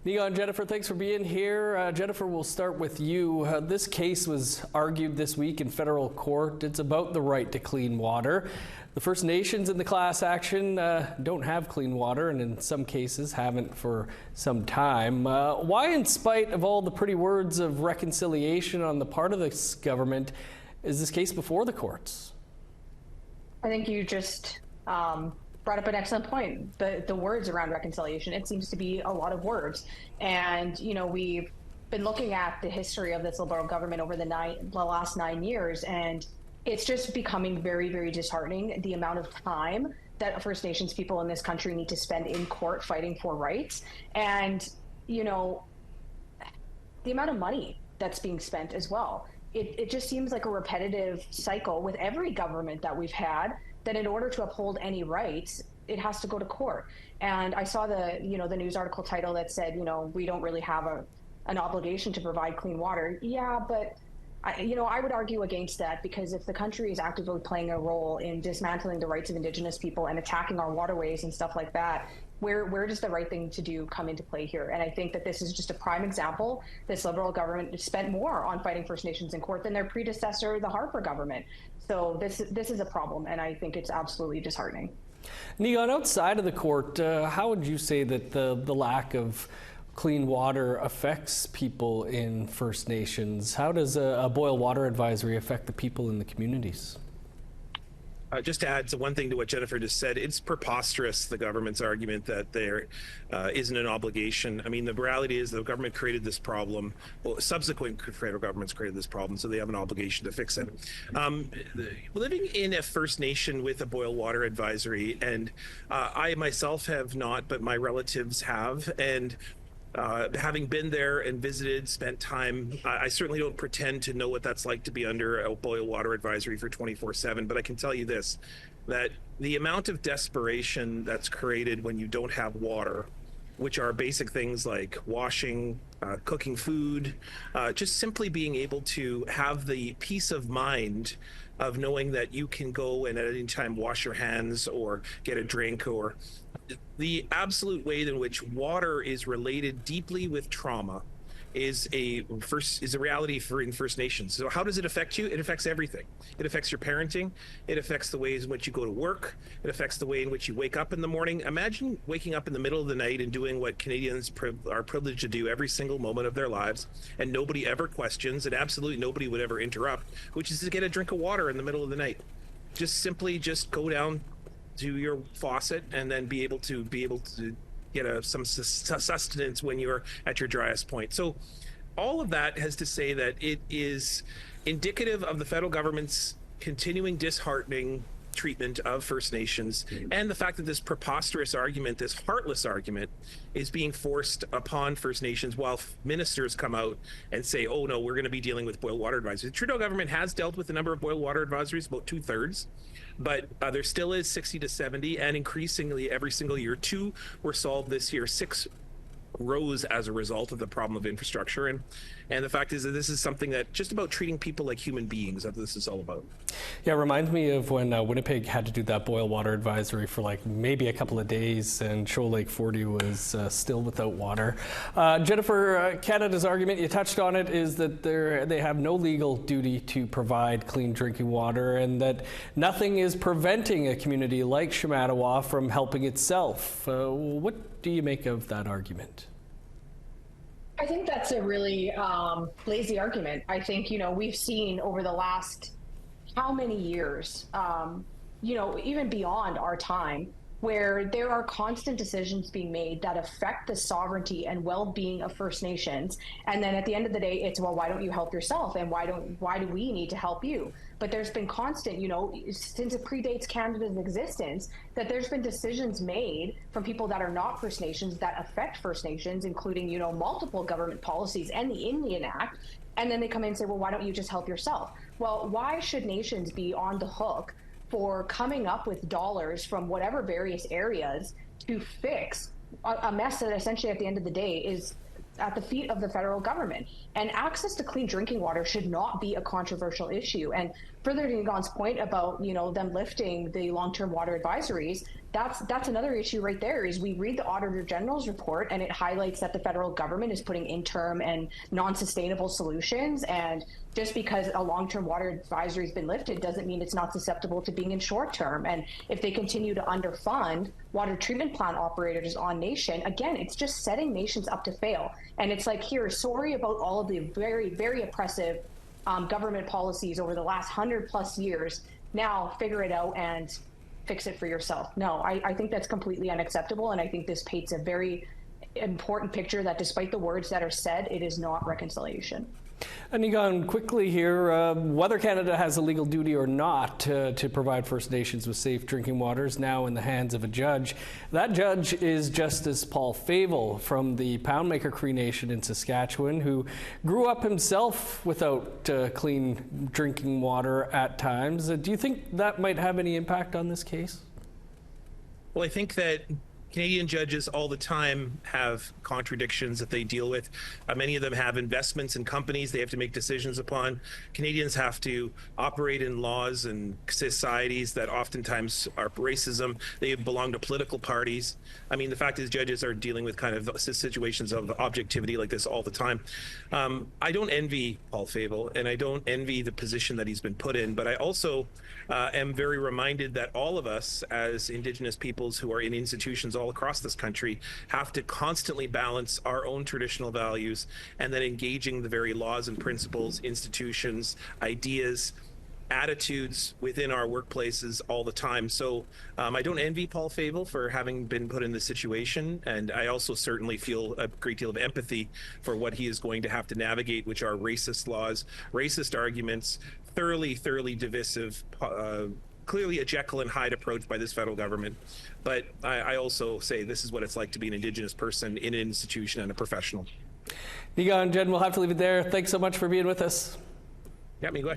Nia and Jennifer, thanks for being here. Jennifer, we'll start with you. This case was argued this week in federal court. It's about the right to clean water. The First Nations in the class action don't have clean water, and in some cases haven't for some time. Why, in spite of all the pretty words of reconciliation on the part of this government, is this case before the courts? I think you just brought up an excellent point. The words around reconciliation, it seems to be a lot of words. And, you know, we've been looking at the history of this Liberal government over the last 9 years, and it's just becoming very, very disheartening, the amount of time that First Nations people in this country need to spend in court fighting for rights. And, you know, the amount of money that's being spent as well. It just seems like a repetitive cycle with every government that we've had, that in order to uphold any rights, it has to go to court. And I saw the news article title that said, we don't really have an obligation to provide clean water. Yeah, but I would argue against that, because if the country is actively playing a role in dismantling the rights of Indigenous people and attacking our waterways and stuff like that, where does the right thing to do come into play here? And I think that this is just a prime example. This Liberal government spent more on fighting First Nations in court than their predecessor, the Harper government. So this is a problem, and I think it's absolutely disheartening. Neon, outside of the court, how would you say that the lack of clean water affects people in First Nations? How does a boil water advisory affect the people in the communities? Just to add to one thing to what Jennifer just said, it's preposterous, the government's argument that there isn't an obligation. I mean, the reality is the government created this problem. Well, subsequent federal governments created this problem, so they have an obligation to fix it. Living in a First Nation with a boil water advisory, and I myself have not, but my relatives have, and having been there and visited, spent time, I certainly don't pretend to know what that's like to be under a boil water advisory for 24/7, but I can tell you this, that the amount of desperation that's created when you don't have water, which are basic things like washing, cooking food, just simply being able to have the peace of mind of knowing that you can go and at any time wash your hands or get a drink, or the absolute way in which water is related deeply with trauma is a reality in First Nations. So how does it affect you? It affects everything. It affects your parenting. It affects the ways in which you go to work. It affects the way in which you wake up in the morning. Imagine waking up in the middle of the night and doing what Canadians are privileged to do every single moment of their lives, and nobody ever questions, and absolutely nobody would ever interrupt, which is to get a drink of water in the middle of the night. Simply go down to your faucet and then be able to get some sustenance when you're at your driest point. So all of that has to say that it is indicative of the federal government's continuing disheartening treatment of First Nations, and the fact that this preposterous argument, this heartless argument, is being forced upon First Nations while ministers come out and say, oh no, we're going to be dealing with boil water advisories. The Trudeau government has dealt with a number of boil water advisories, about 2/3, but there still is 60 to 70, and increasingly every single year. 2 were solved this year, 6 rose as a result of the problem of infrastructure. And the fact is that this is something that just about treating people like human beings, that this is all about. Yeah, it reminds me of when Winnipeg had to do that boil water advisory for like maybe a couple of days, and Shoal Lake 40 was still without water. Jennifer, Canada's argument, you touched on it, is that they have no legal duty to provide clean drinking water, and that nothing is preventing a community like Shamattawa from helping itself. What do you make of that argument? I think that's a really lazy argument. I think, we've seen over the last how many years, even beyond our time, where there are constant decisions being made that affect the sovereignty and well-being of First Nations. And then at the end of the day, it's, well, why don't you help yourself? And why do we need to help you? But there's been constant, since it predates Canada's existence, that there's been decisions made from people that are not First Nations that affect First Nations, including, multiple government policies and the Indian Act. And then they come in and say, well, why don't you just help yourself? Well, why should nations be on the hook for coming up with dollars from whatever various areas to fix a mess that essentially at the end of the day is at the feet of the federal government? And access to clean drinking water should not be a controversial issue. And further to Egon's point about, them lifting the long-term water advisories, that's another issue right there. Is we read the Auditor General's report and it highlights that the federal government is putting interim and non-sustainable solutions, and just because a long-term water advisory has been lifted doesn't mean it's not susceptible to being in short-term. And if they continue to underfund water treatment plant operators on nation, again, it's just setting nations up to fail. And it's like, here, sorry about all of the very, very oppressive government policies over the last 100+ years. Now figure it out and fix it for yourself. No, I think that's completely unacceptable. And I think this paints a very important picture that despite the words that are said, it is not reconciliation. And Egon, quickly here, whether Canada has a legal duty or not to provide First Nations with safe drinking water is now in the hands of a judge. That judge is Justice Paul Favel from the Poundmaker Cree Nation in Saskatchewan, who grew up himself without clean drinking water at times. Do you think that might have any impact on this case? Well, I think that Canadian judges all the time have contradictions that they deal with. Many of them have investments in companies they have to make decisions upon. Canadians have to operate in laws and societies that oftentimes are racism. They belong to political parties. I mean, the fact is judges are dealing with kind of situations of objectivity like this all the time. I don't envy Paul Favel, and I don't envy the position that he's been put in, but I also am very reminded that all of us as Indigenous peoples who are in institutions all across this country have to constantly balance our own traditional values and then engaging the very laws and principles, institutions, ideas, attitudes within our workplaces all the time. So I don't envy Paul Favel for having been put in this situation, and I also certainly feel a great deal of empathy for what he is going to have to navigate, which are racist laws, racist arguments, thoroughly divisive, clearly a Jekyll and Hyde approach by this federal government. But I also say this is what it's like to be an Indigenous person in an institution and a professional. Egon, Jen, we'll have to leave it there. Thanks so much for being with us. Yeah, me go.